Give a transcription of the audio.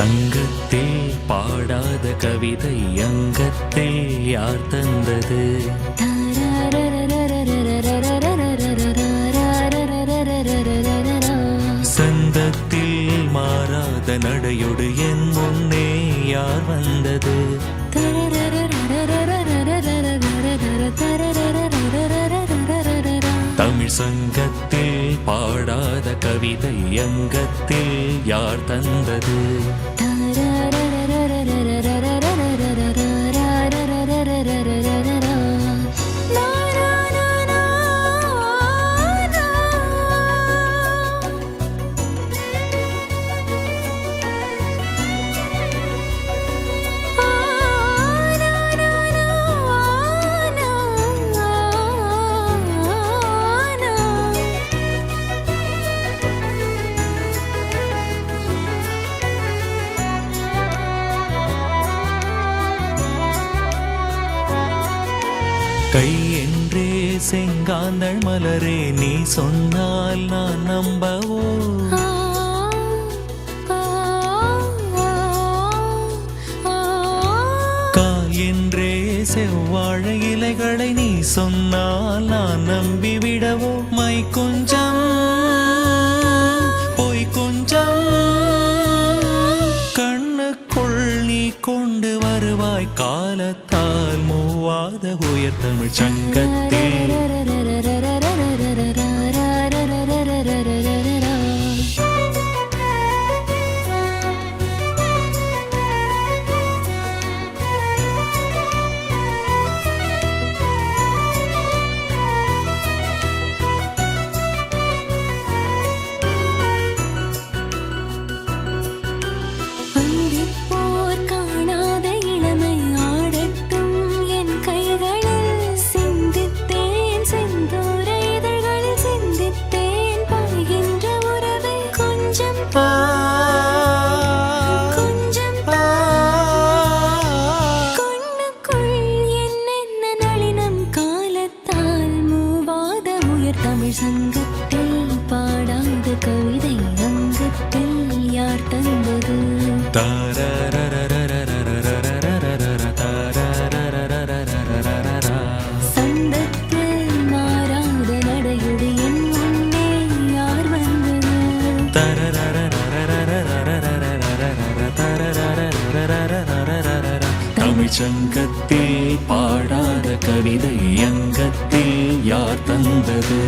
சங்கத்தில் பாடாத கவிதை அங்கத்தில் யார் தந்தது? சந்தத்தில் மாறாத நடையொடு என் முன்னே யார் வந்தது? தமிழ் சங்கத்தில் பாடாத கவிதை அங்கத்தில் யார் தந்தது? கை என்றே செங்காந்தள் மலரே நீ சொன்னால் நான் நம்பவோ? கால் என்றே செவ்வாழை இலைகளை நீ சொன்னால் நான் நம்பிவிடவோ? மை கொஞ்சம் பொய் கொஞ்சம் கண்ணுக்குள் நீ கொண்டு வருவாய் காலத்தால் மூவாத உயர் தமிழ் சங்கத்தில். தமிழ் சங்கத்தில் பாடாத கவிதை அங்கத்தில் யார் தந்தது? சந்தத்தில் மாறாத நடையுடு என் முன்னே யார் வந்தது? தமிழ் சங்கத்தில் பாடாத கவிதை அங்கத்தில் யார் தந்தது?